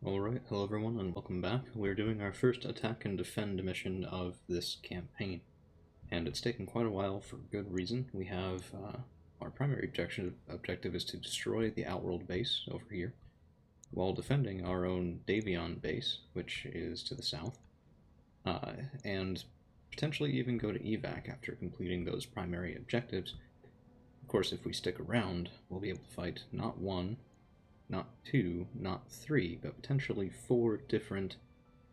Alright, hello everyone and welcome back. We're doing our first attack and defend mission of this campaign. And it's taken quite a while for good reason. We have our primary objective is to destroy the Outworld base over here, while defending our own Davion base, which is to the south, and potentially even go to evac after completing those primary objectives. Of course, if we stick around, we'll be able to fight not one, not two, not three, but potentially 4 different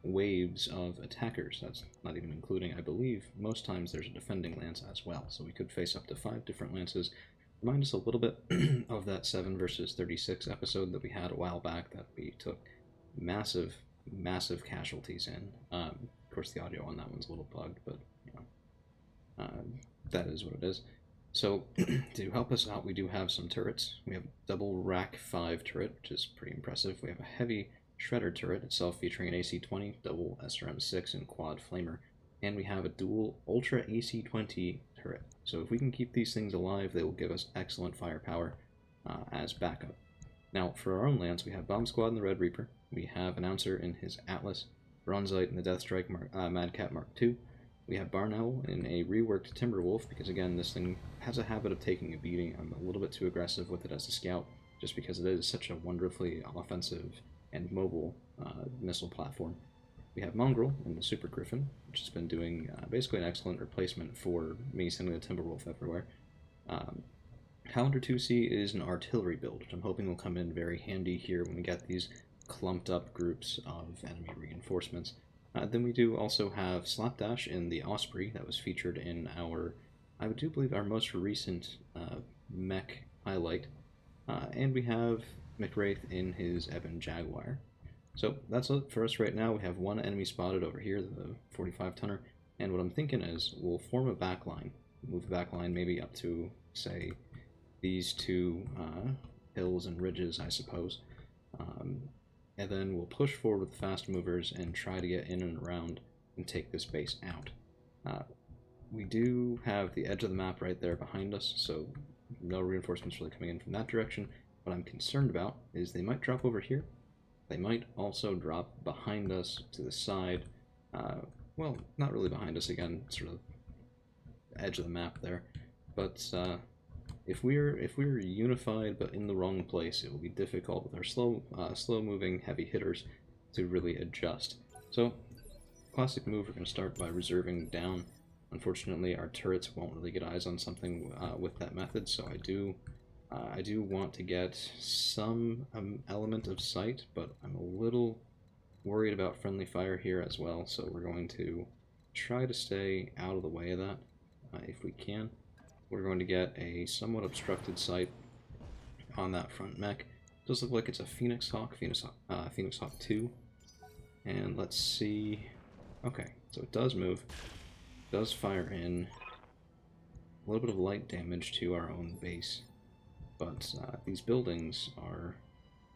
waves of attackers. That's not even including, I believe, most times there's a defending lance as well, so we could face up to 5 different lances. Remind us a little bit of that 7 versus 36 episode that we had a while back that we took massive casualties in. Of course, the audio on that one's a little bugged, but you know, that is what it is. So, to help us out, we do have some turrets. We have a double rack 5 turret, which is pretty impressive. We have a heavy shredder turret itself featuring an AC-20, double SRM-6, and quad flamer. And we have a dual ultra AC-20 turret. So if we can keep these things alive, they will give us excellent firepower as backup. Now, for our own lance, we have Bomb Squad and the Red Reaper. We have Announcer in his Atlas, Bronzite in the Deathstrike Madcat Mark II. We have Barn Owl in a reworked Timberwolf, because again, this thing has a habit of taking a beating. I'm a little bit too aggressive with it as a scout, just because it is such a wonderfully offensive and mobile missile platform. We have Mongrel in the Super Griffin, which has been doing basically an excellent replacement for me sending the Timberwolf everywhere. Highlander 2C is an artillery build, which I'm hoping will come in very handy here when we get these clumped up groups of enemy reinforcements. Then we do also have Slapdash in the Osprey that was featured in our, I do believe, our most recent mech highlight. And we have McWraith in his Ebon Jaguar. So that's it for us right now. We have one enemy spotted over here, the 45-tonner. And what I'm thinking is we'll form a backline. Move the backline maybe up to, say, these 2 hills and ridges, I suppose. And then we'll push forward with fast movers and try to get in and around and take this base out. We do have the edge of the map right there behind us, so no reinforcements really coming in from that direction. What I'm concerned about is they might drop over here. They might also drop behind us to the side. Well, not really behind us, again, sort of edge of the map there. But if we're unified but in the wrong place, it will be difficult with our slow-moving heavy hitters to really adjust. So, classic move, we're going to start by reserving down. Unfortunately, our turrets won't really get eyes on something with that method, so I do want to get some element of sight, but I'm a little worried about friendly fire here as well, so we're going to try to stay out of the way of that if we can. We're going to get a somewhat obstructed sight on that front mech. It does look like it's a Phoenix Hawk 2. And let's see. Okay, so it does move. It does fire in a little bit of light damage to our own base. But these buildings are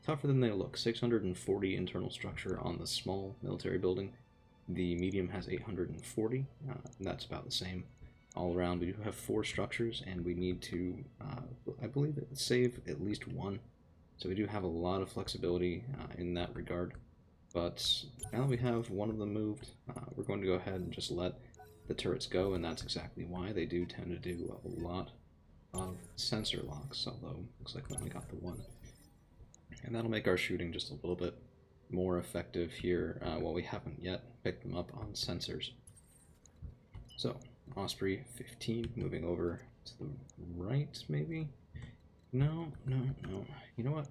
tougher than they look. 640 internal structure on the small military building. The medium has 840. That's about the same all around. We do have 4 structures, and we need to, I believe, save at least 1. So we do have a lot of flexibility in that regard. But now that we have one of them moved, we're going to go ahead and just let the turrets go, and that's exactly why. They do tend to do a lot of sensor locks, although looks like we only got the 1. And that'll make our shooting just a little bit more effective here, while we haven't yet picked them up on sensors. So, Osprey 15, moving over to the right, maybe? No. You know what?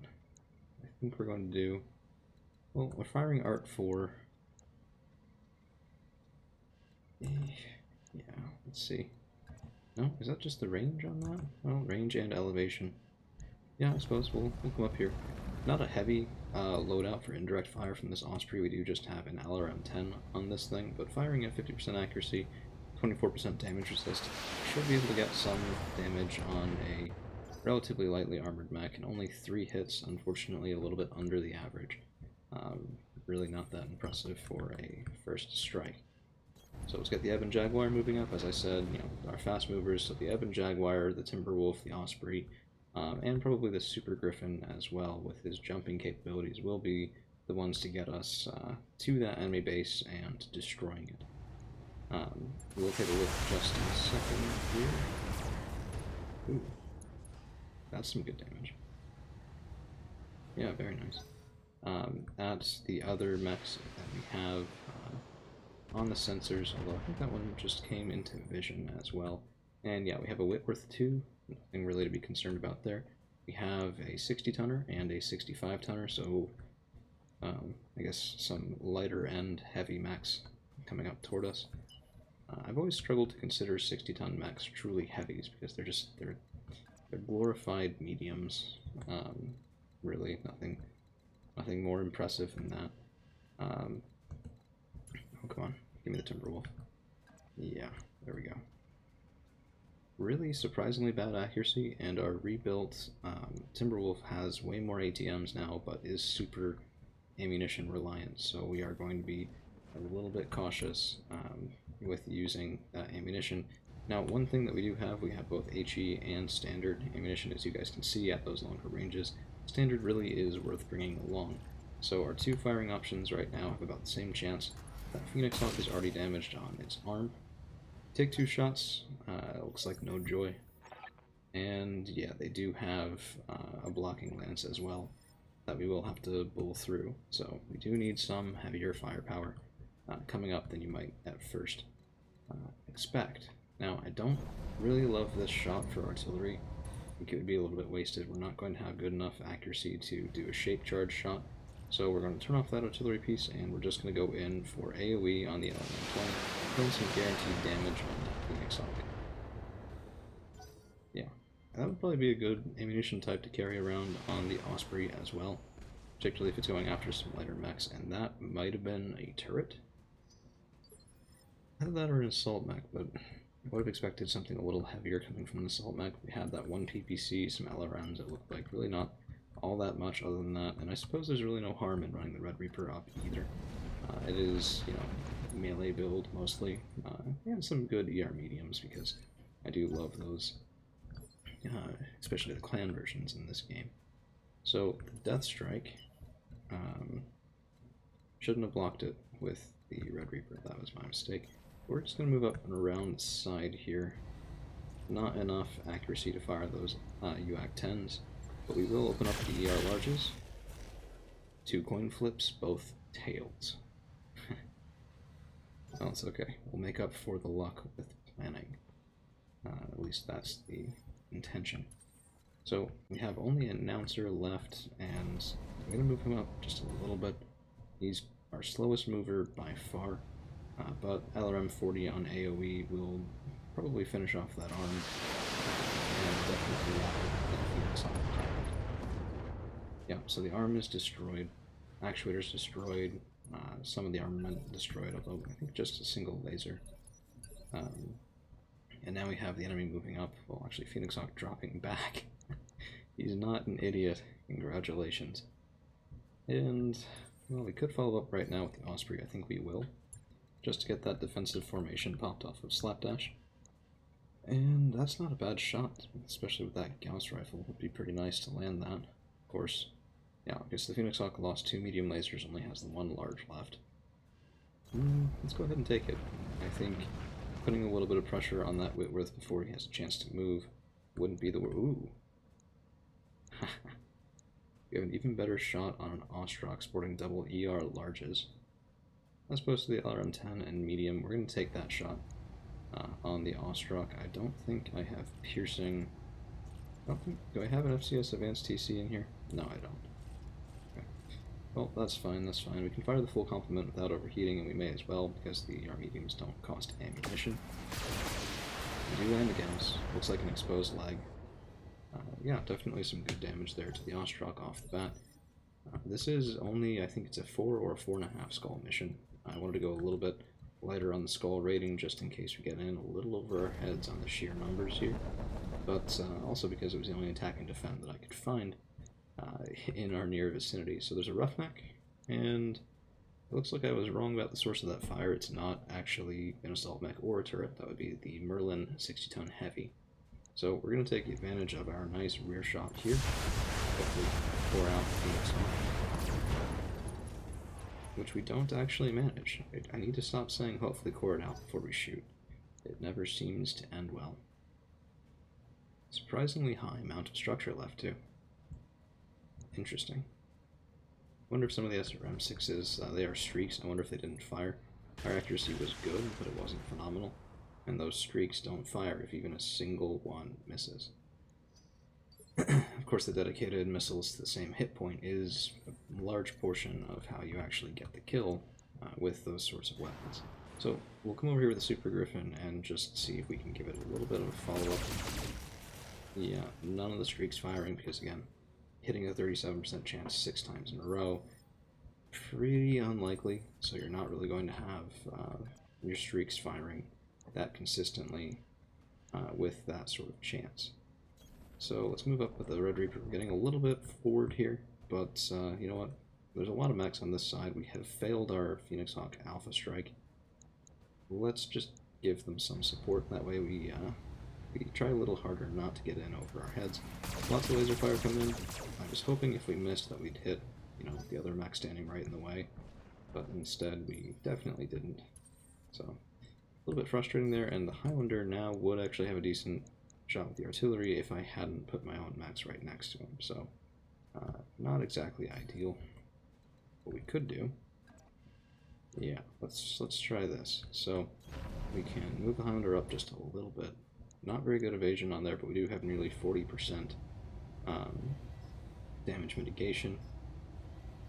I think we're going to do... Well, we're firing Art 4. Yeah, let's see. No, is that just the range on that? Well, range and elevation. Yeah, I suppose we'll come up here. Not a heavy loadout for indirect fire from this Osprey. We do just have an LRM-10 on this thing, but firing at 50% accuracy, 24% damage resist, should be able to get some damage on a relatively lightly armored mech, and only 3 hits, unfortunately a little bit under the average. Really not that impressive for a first strike. So let's get the Ebon Jaguar moving up. As I said, you know, our fast movers, so the Ebon Jaguar, the Timberwolf, the Osprey, and probably the Super Griffin as well, with his jumping capabilities, will be the ones to get us to that enemy base and destroying it. We'll take a look just in a second here. Ooh, that's some good damage. Yeah, very nice. At the other mechs that we have on the sensors, although I think that one just came into vision as well. And yeah, we have a Whitworth 2, nothing really to be concerned about there. We have a 60-tonner and a 65-tonner, so I guess some lighter end heavy mechs coming up toward us. I've always struggled to consider 60-ton mechs truly heavies because they're glorified mediums. Really, nothing more impressive than that. Oh, come on, give me the Timberwolf. Yeah, there we go. Really surprisingly bad accuracy, and our rebuilt Timberwolf has way more ATMs now, but is super ammunition reliant, so we are going to be a little bit cautious with using ammunition. Now, one thing that we have both HE and standard ammunition, as you guys can see at those longer ranges. Standard really is worth bringing along. So our two firing options right now have about the same chance. That Phoenix Hawk is already damaged on its arm. Take 2 shots, looks like no joy. And yeah, they do have a blocking lance as well that we will have to bull through. So we do need some heavier firepower coming up than you might at first expect. Now, I don't really love this shot for artillery. I think it would be a little bit wasted. We're not going to have good enough accuracy to do a shape charge shot. So we're going to turn off that artillery piece, and we're just going to go in for AoE on the L120, putting some guaranteed damage on that Phoenix Hawk. Yeah, that would probably be a good ammunition type to carry around on the Osprey as well, particularly if it's going after some lighter mechs, and that might have been a turret. Either that or an assault mech, but I would have expected something a little heavier coming from an assault mech. We had that one PPC, some LRMs, it looked like really not all that much other than that, and I suppose there's really no harm in running the Red Reaper up either. It is, you know, melee build mostly, and some good ER mediums because I do love those, especially the clan versions in this game. So, Death Strike, shouldn't have blocked it with the Red Reaper, that was my mistake. We're just going to move up and around the side here. Not enough accuracy to fire those UAC 10s. But we will open up the ER larges. 2 coin flips, both tails. Well, it's okay. We'll make up for the luck with planning. At least that's the intention. So we have only an announcer left, and I'm going to move him up just a little bit. He's our slowest mover by far, but LRM 40 on AoE will probably finish off that arm, and definitely that Phoenix Hawk. Yeah, so the arm is destroyed, actuators destroyed, some of the armament destroyed, although I think just a single laser. And now we have the enemy moving up, well actually Phoenix Hawk dropping back. He's not an idiot, congratulations. And, well, we could follow up right now with the Osprey, I think we will, just to get that defensive formation popped off of Slapdash. And that's not a bad shot, especially with that Gauss rifle. It would be pretty nice to land that, of course. Yeah, I guess the Phoenix Hawk lost 2 medium lasers, only has the 1 large left. Let's go ahead and take it. I think putting a little bit of pressure on that Whitworth before he has a chance to move wouldn't be the word. Ooh. We have an even better shot on an Ostrock sporting double ER larges. As opposed to the LRM-10 and medium, we're going to take that shot on the Ostrock. I don't think I have piercing. Do I have an FCS Advanced TC in here? No, I don't. Well, that's fine, that's fine. We can fire the full complement without overheating, and we may as well, because the ER mediums don't cost ammunition. We do land the Gauss. Looks like an exposed leg. Yeah, definitely some good damage there to the Ostrock off the bat. This is only, I think it's a 4 or a 4.5 skull mission. I wanted to go a little bit lighter on the skull rating, just in case we get in a little over our heads on the sheer numbers here. But also because it was the only attack and defend that I could find in our near vicinity. So there's a roughneck, and it looks like I was wrong about the source of that fire. It's not actually an assault mech or a turret. That would be the Merlin 60-ton heavy. So we're going to take advantage of our nice rear shot here. Hopefully pour out the Phoenix Hawk. which we don't actually manage. I need to stop saying hopefully core it out before we shoot. It never seems to end well. Surprisingly high amount of structure left, too. Interesting. Wonder if some of the SRM6s, they are streaks. I wonder if they didn't fire. Our accuracy was good, but it wasn't phenomenal. And those streaks don't fire if even a single one misses. Of course, the dedicated missiles to the same hit point is a large portion of how you actually get the kill with those sorts of weapons. So we'll come over here with the Super Griffin and just see if we can give it a little bit of a follow-up. Yeah, none of the streaks firing because, again, hitting a 37% chance 6 times in a row, pretty unlikely, so you're not really going to have your streaks firing that consistently with that sort of chance. So let's move up with the Red Reaper. We're getting a little bit forward here, but you know what? There's a lot of mechs on this side. We have failed our Phoenix Hawk Alpha Strike. Let's just give them some support. That way we try a little harder not to get in over our heads. Lots of laser fire coming in. I was hoping if we missed that we'd hit, you know, the other mech standing right in the way, but instead we definitely didn't. So a little bit frustrating there, and the Highlander now would actually have a decent shot with the artillery if I hadn't put my own mechs right next to him. So not exactly ideal. What we could do, yeah, let's try this. So we can move the Highlander up just a little bit. Not very good evasion on there, but we do have nearly 40% damage mitigation.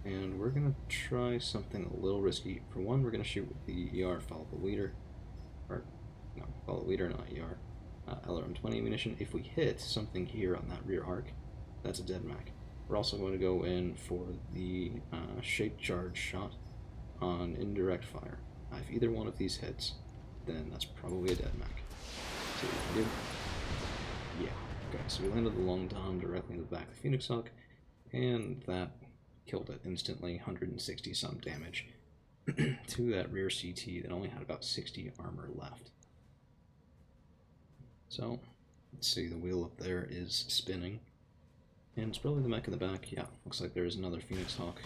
And we're going to try something a little risky. For one, we're going to shoot with the ER, follow the leader. Or, no, follow the leader, not ER. LRM-20 ammunition. If we hit something here on that rear arc, that's a dead mech. We're also going to go in for the shape charge shot on indirect fire. If either one of these hits, then that's probably a dead mech. So we did. Yeah. Okay, so we landed the Long Tom directly in the back of the Phoenix Hawk, and that killed it instantly, 160 some damage to that rear CT that only had about 60 armor left. So, let's see, the wheel up there is spinning, and it's probably the mech in the back. Yeah, looks like there is another Phoenix Hawk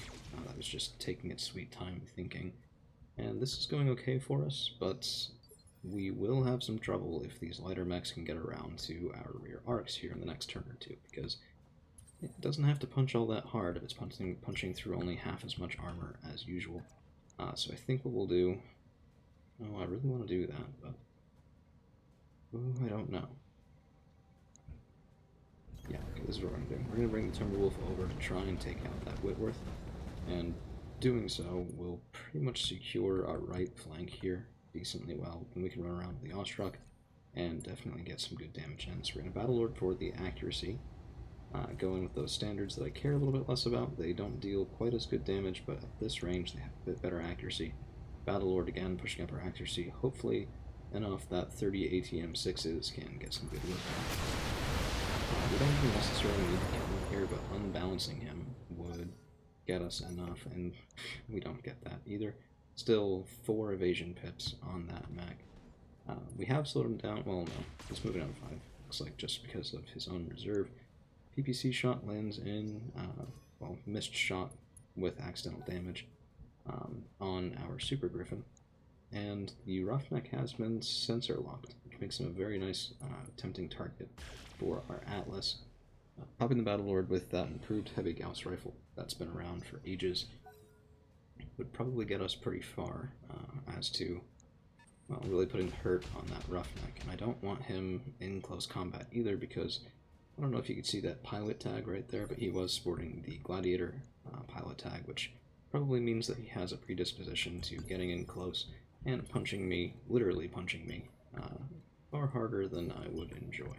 that was just taking its sweet time thinking. And this is going okay for us, but we will have some trouble if these lighter mechs can get around to our rear arcs here in the next turn or two, because it doesn't have to punch all that hard if it's punching through only half as much armor as usual. So I think what we'll do... Oh, I really want to do that, but... Oh, I don't know. Yeah, okay, this is what we're going to do. We're going to bring the Timberwolf over to try and take out that Whitworth, and doing so will pretty much secure our right flank here decently well, and we can run around with the Ostrach and definitely get some good damage in. So we're going to Battlelord for the accuracy. Go in with those standards that I care a little bit less about. They don't deal quite as good damage, but at this range they have a bit better accuracy. Battlelord again, pushing up our accuracy, hopefully enough that 30 ATM 6s can get some good work done. We don't even necessarily need to get him here, but unbalancing him would get us enough, and we don't get that either. Still 4 evasion pips on that mech. We have slowed him down. Well, no, he's moving down 5. Looks like just because of his own reserve. PPC shot lands in, well, missed shot with accidental damage on our Super Griffin. And the Roughneck has been sensor locked, which makes him a very nice tempting target for our Atlas. Popping the Battlelord with that improved heavy Gauss rifle that's been around for ages would probably get us pretty far as to, well, really putting hurt on that Roughneck. And I don't want him in close combat either, because I don't know if you could see that pilot tag right there, but he was sporting the Gladiator pilot tag, which probably means that he has a predisposition to getting in close and punching me, literally punching me, far harder than I would enjoy.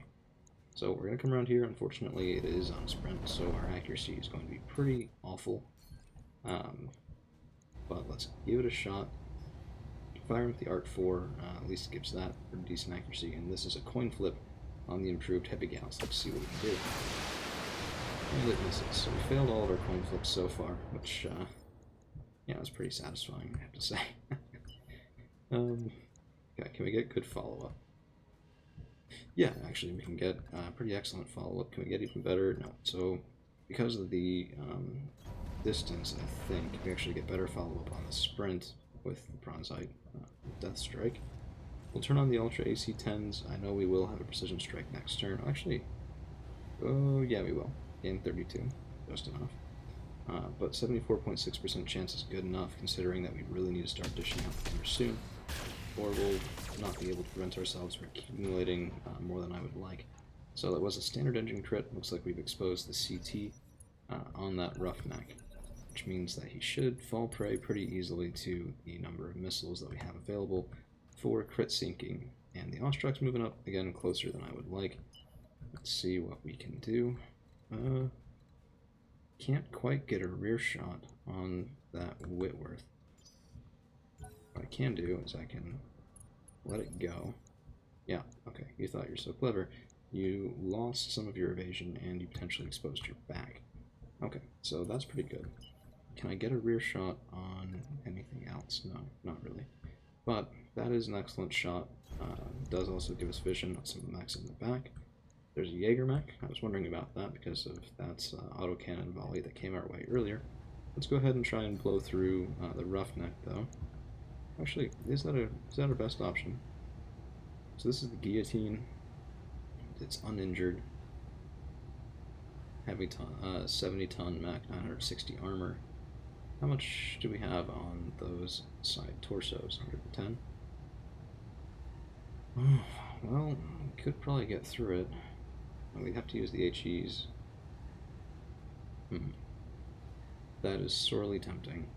So we're going to come around here. Unfortunately, it is on sprint, so our accuracy is going to be pretty awful. But let's give it a shot. Firing with the Art 4 at least gives that a decent accuracy, and this is a coin flip on the improved heavy Gauss. Let's see what we can do. And it misses. So we failed all of our coin flips so far, which, yeah, was pretty satisfying, I have to say. Okay, can we get good follow-up? Yeah, actually, we can get pretty excellent follow-up. Can we get even better? No. So, because of the distance, I think. We actually get better follow-up on the sprint with the Bronzite Death Strike. We'll turn on the Ultra AC-10s. I know we will have a Precision Strike next turn. Actually, oh yeah, we will. Gain 32, just enough. But 74.6% chance is good enough, considering that we really need to start dishing out here soon, or we'll not be able to prevent ourselves from accumulating more than I would like. So that was a standard engine crit. Looks like we've exposed the CT on that Roughneck, which means that he should fall prey pretty easily to the number of missiles that we have available for crit sinking. And the Ostrok's moving up again closer than I would like. Let's see what we can do. Can't quite get a rear shot on that Whitworth. What I can do is I can let it go. Yeah, okay, you thought you're so clever. You lost some of your evasion and you potentially exposed your back. Okay, so that's pretty good. Can I get a rear shot on anything else? No, not really. But that is an excellent shot. Does also give us vision on some of the mechs in the back. There's a Jaeger mech. I was wondering about that because of that autocannon volley that came our way earlier. Let's go ahead and try and blow through the Roughneck, though. Actually, is that our best option? So this is the Guillotine. It's uninjured. Heavy ton, 70-ton mech, 960 armor. How much do we have on those side torsos? 110? Well, we could probably get through it. We'd have to use the HEs. That is sorely tempting.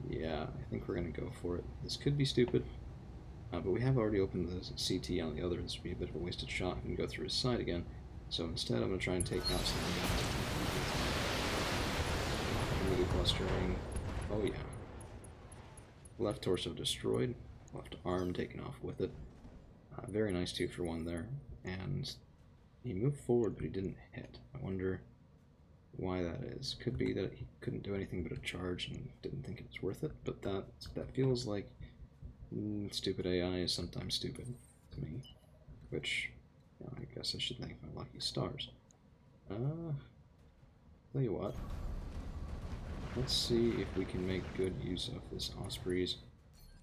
Yeah, I think we're going to go for it. This could be stupid, but we have already opened the CT on the other. This would be a bit of a wasted shot and go through his side again. So instead, I'm going to try and take out some of the guys. Really clustering. Oh yeah. Left torso destroyed. Left arm taken off with it. Very nice 2-for-1 there. And he moved forward, but he didn't hit. I wonder why that is. Could be that he couldn't do anything but a charge and didn't think it was worth it, but that feels like stupid AI is sometimes stupid to me, which, you know, I guess I should thank my lucky stars. Tell you what, let's see if we can make good use of this Osprey's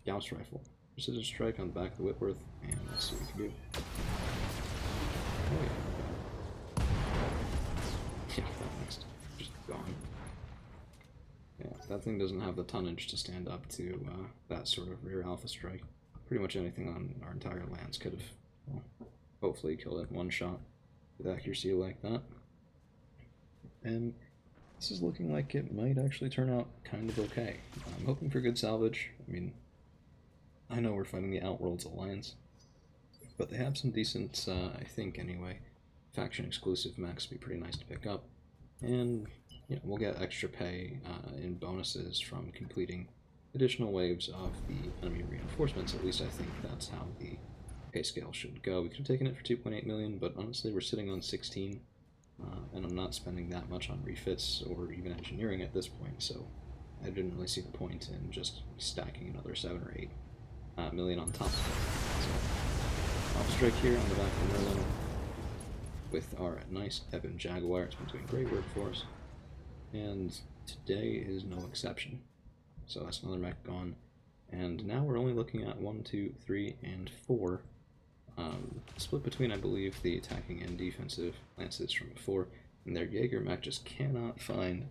Gauss rifle. Precision strike on the back of the Whitworth, and let's see what we can do. Oh yeah. Yeah, that next just gone. Yeah, that thing doesn't have the tonnage to stand up to that sort of rear alpha strike. Pretty much anything on our entire lands could have, well, hopefully killed it in one shot with accuracy like that. And this is looking like it might actually turn out kind of okay. I'm hoping for good salvage. I mean, I know we're fighting the Outworlds Alliance, but they have some decent, I think anyway, faction exclusive mechs be pretty nice to pick up. And you know, we'll get extra pay in bonuses from completing additional waves of the enemy reinforcements. At least I think that's how the pay scale should go. We could have taken it for 2.8 million, but honestly we're sitting on 16, and I'm not spending that much on refits or even engineering at this point, so I didn't really see the point in just stacking another 7 or 8 million on top of it. So, off strike here on the back of Merlin with our nice Ebon Jaguar. It's been doing great work for us, and today is no exception. So that's another mech gone, and now we're only looking at 1, 2, 3, and 4. Split between, I believe, the attacking and defensive lances from before, and their Jaeger mech just cannot find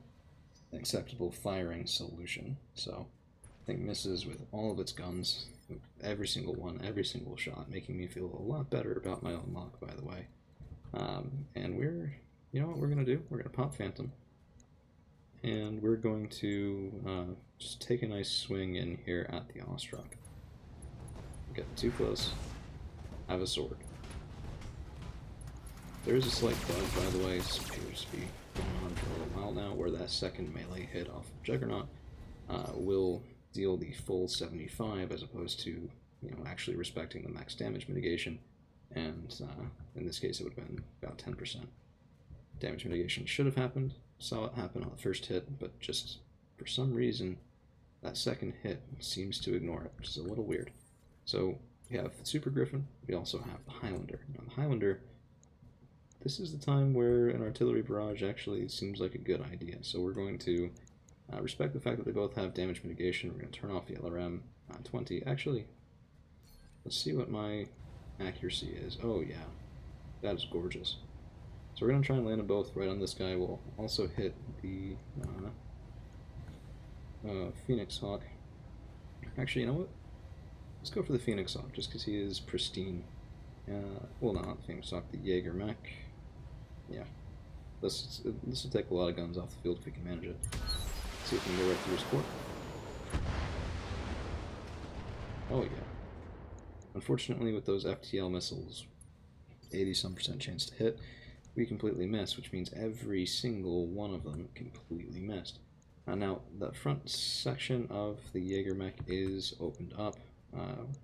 an acceptable firing solution. So I think misses with all of its guns, every single one, every single shot, making me feel a lot better about my own luck, by the way. And you know what we're going to do? We're going to pop Phantom, and we're going to just take a nice swing in here at the Ostrok. Get too close. Have a sword. There is a slight bug, by the way. This appears to be going on for a little while now, where that second melee hit off of Juggernaut will deal the full 75, as opposed to, you know, actually respecting the max damage mitigation. And in this case, it would have been about 10%. Damage mitigation should have happened. Saw it happen on the first hit, but just for some reason, that second hit seems to ignore it, which is a little weird. So we have Super Griffin. We also have the Highlander. Now, the Highlander this is the time where an artillery barrage actually seems like a good idea. So we're going to respect the fact that they both have damage mitigation. We're going to turn off the LRM 20. Actually, let's see what my accuracy is. Oh yeah, that is gorgeous. So we're going to try and land them both right on this guy. We'll also hit the Phoenix Hawk. Actually, you know what? Let's go for the Phoenix Hawk, just because he is pristine. Well, not the Phoenix Hawk, the Jaeger mech. Yeah. This will take a lot of guns off the field if we can manage it. Let's see if we can go right through his core. Oh, yeah. Unfortunately, with those FTL missiles, 80-some% chance to hit, we completely missed, which means every single one of them completely missed. Now, the front section of the Jaeger mech is opened up.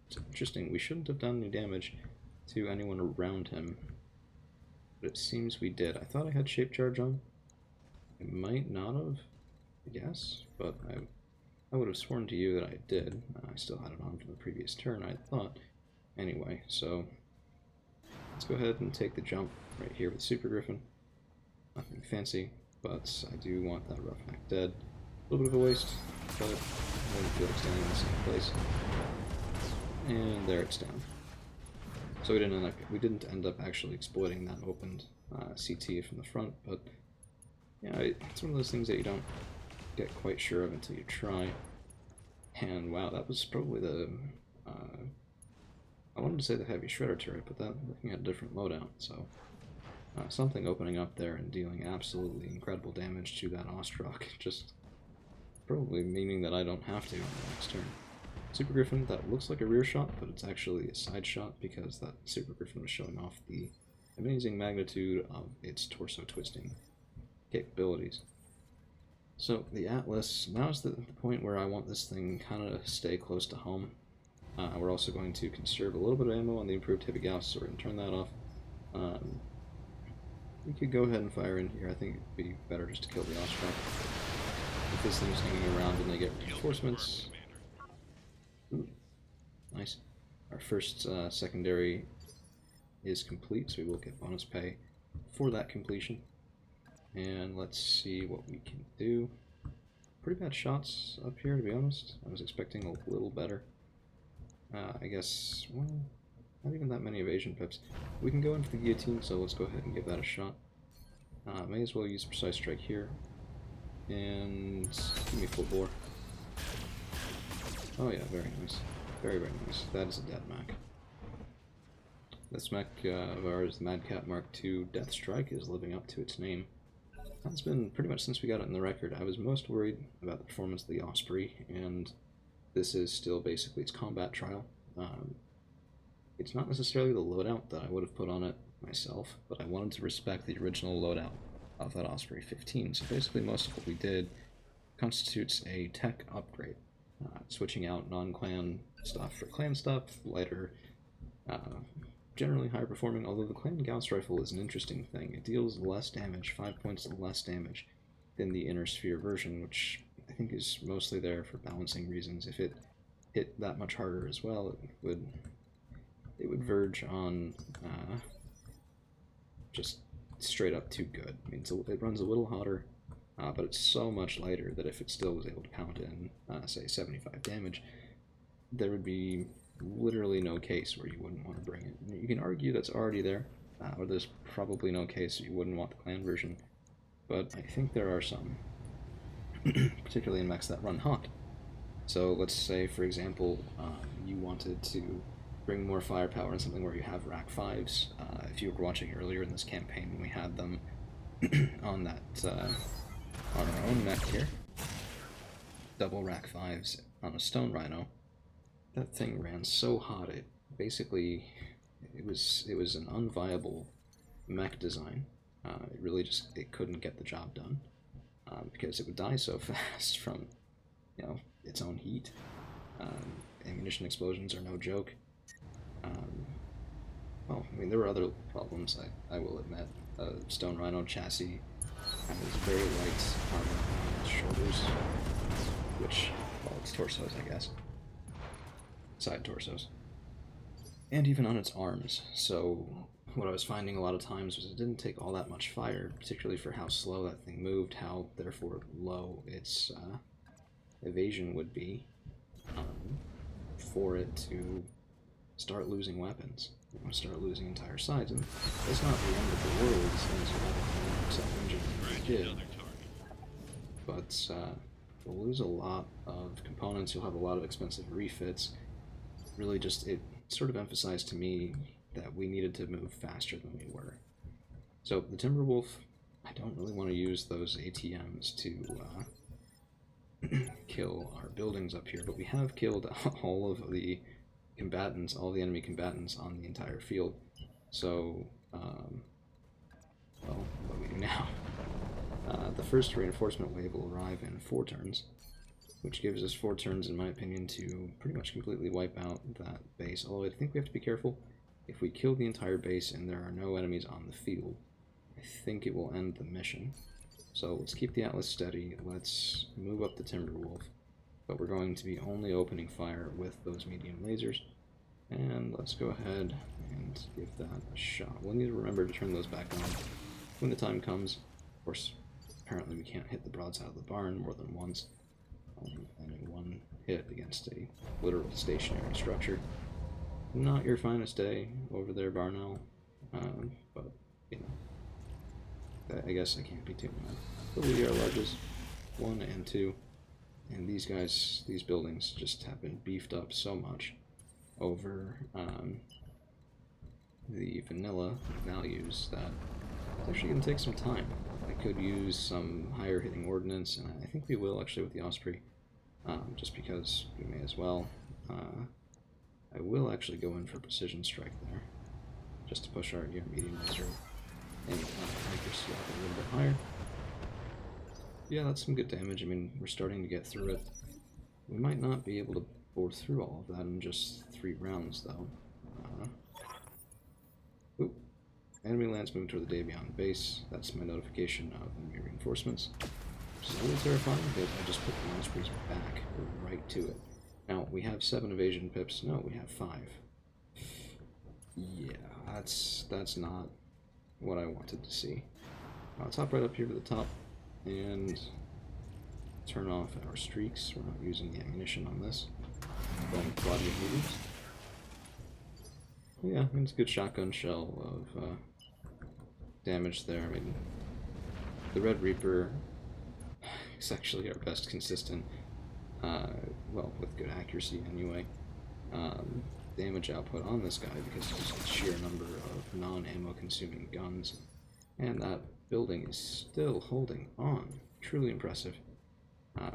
It's interesting, we shouldn't have done any damage to anyone around him, but it seems we did. I thought I had shape charge on. I might not have, I guess, but I would have sworn to you that I did. I still had it on from the previous turn, I thought. Anyway, so let's go ahead and take the jump right here with Super Griffin. Nothing fancy, but I do want that Roughneck dead. A little bit of a waste, but I wouldn't feel like standing in the same place. And there it's down. So we didn't end up actually exploiting that opened CT from the front, but yeah, it's one of those things that you don't get quite sure of until you try. And wow, that was probably the I wanted to say the heavy shredder turret, but that looking at a different loadout. So something opening up there and dealing absolutely incredible damage to that Ostrock, just probably meaning that I don't have to on the next turn. Super Griffin, that looks like a rear shot, but it's actually a side shot because that Super Griffin was showing off the amazing magnitude of its torso twisting capabilities. So the Atlas, now is the point where I want this thing kind of stay close to home. We're also going to conserve a little bit of ammo on the improved heavy Gauss, so we're going to turn that off. We could go ahead and fire in here. I think it'd be better just to kill the Ostrock. If this thing's hanging around and they get reinforcements. Ooh, nice. Our first secondary is complete, so we will get bonus pay for that completion. And let's see what we can do. Pretty bad shots up here, to be honest. I was expecting a little better. I guess, well, not even that many evasion pips. We can go into the guillotine, so let's go ahead and give that a shot. May as well use precise strike here. And give me full bore. Oh yeah, very nice. Very, very nice. That is a dead mech. This mech of ours, the Madcap Mark II Death Strike, is living up to its name. That's been pretty much since we got it in the record. I was most worried about the performance of the Osprey, and this is still basically its combat trial. It's not necessarily the loadout that I would have put on it myself, but I wanted to respect the original loadout of that Osprey 15. So basically most of what we did constitutes a tech upgrade. Switching out non-clan stuff for clan stuff, lighter, generally higher performing, although the clan Gauss rifle is an interesting thing. It deals less damage, 5 points less damage than the Inner Sphere version, which I think is mostly there for balancing reasons. If it hit that much harder as well, it would verge on just straight up too good. I mean, it runs a little hotter, but it's so much lighter that if it still was able to pound in, say, 75 damage, there would be literally no case where you wouldn't want to bring it. You can argue that's already there, or there's probably no case you wouldn't want the clan version, but I think there are some, particularly in mechs that run hot. So let's say, for example, you wanted to bring more firepower in something where you have rack 5s. If you were watching earlier in this campaign when we had them on that on our own mech here, double rack 5s on a Stone Rhino, that thing ran so hot it basically it was an unviable mech design. It really just couldn't get the job done because it would die so fast from its own heat. Ammunition explosions are no joke. Well, I mean, there were other problems, I will admit. Stone Rhino chassis has very light armor on its shoulders, which, well, its torsos, I guess. Side torsos. And even on its arms, so what I was finding a lot of times was it didn't take all that much fire, particularly for how slow that thing moved, how therefore low its evasion would be, for it to start losing weapons, start losing entire sides. And it's not the end of the world since you have a self-engine did, but you'll lose a lot of components, you'll have a lot of expensive refits. Really just, it sort of emphasized to me that we needed to move faster than we were. So the Timberwolf, I don't really want to use those ATMs to kill our buildings up here, but we have killed all of the combatants, all the enemy combatants on the entire field. So, well, what do we do now? The first reinforcement wave will arrive in 4 turns, which gives us 4 turns, in my opinion, to pretty much completely wipe out that base. Although I think we have to be careful. If we kill the entire base and there are no enemies on the field, I think it will end the mission. So let's keep the Atlas steady, let's move up the Timberwolf, but we're going to be only opening fire with those medium lasers. And let's go ahead and give that a shot. We'll need to remember to turn those back on when the time comes. Of course, apparently we can't hit the broadside of the barn more than once, and in one hit against a literal stationary structure. Not your finest day over there, Barnell, but, you know, I guess I can't be too mad. But we are largest, 1 and 2, and these guys, these buildings just have been beefed up so much over the vanilla values that it's actually going to take some time. I could use some higher hitting ordnance, and I think we will actually with the Osprey, just because we may as well. I will actually go in for precision strike there, just to push our medium laser and accuracy up a little bit higher. Yeah, that's some good damage. I mean, we're starting to get through it. We might not be able to bore through all of that in just 3 rounds, though. Oop. Enemy lands moving toward the day beyond base. That's my notification of enemy reinforcements. Which is a little terrifying because I just put the Ospreys back right to it. Now, we have 7 evasion pips. No, we have 5. Yeah, that's not what I wanted to see. Let's hop right up here to the top and turn off our streaks. We're not using the ammunition on this. Going quad moves. Yeah, I mean, it's a good shotgun shell of damage there. I mean, the Red Reaper is actually our best consistent, well, with good accuracy anyway, damage output on this guy because of just the sheer number of non-ammo consuming guns. And that building is still holding on. Truly impressive.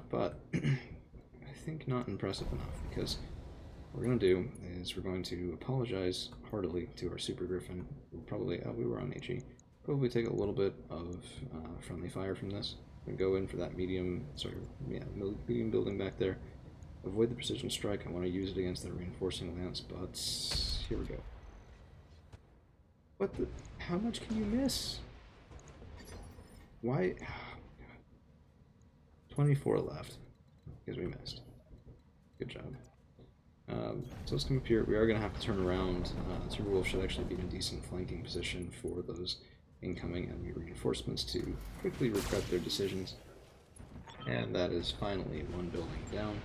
But I think not impressive enough, because what we're going to do is we're going to apologize heartily to our Super Griffin. We'll probably, we were on HE, probably take a little bit of friendly fire from this. We're going to go in for that medium, medium building back there. Avoid the precision strike. I want to use it against the reinforcing lance, but here we go. What the? How much can you miss? Why? 24 left, because we missed. Good job. So let's come up here. We are going to have to turn around. Timberwolf should actually be in a decent flanking position for those incoming enemy reinforcements to quickly regret their decisions. And that is finally 1 building down.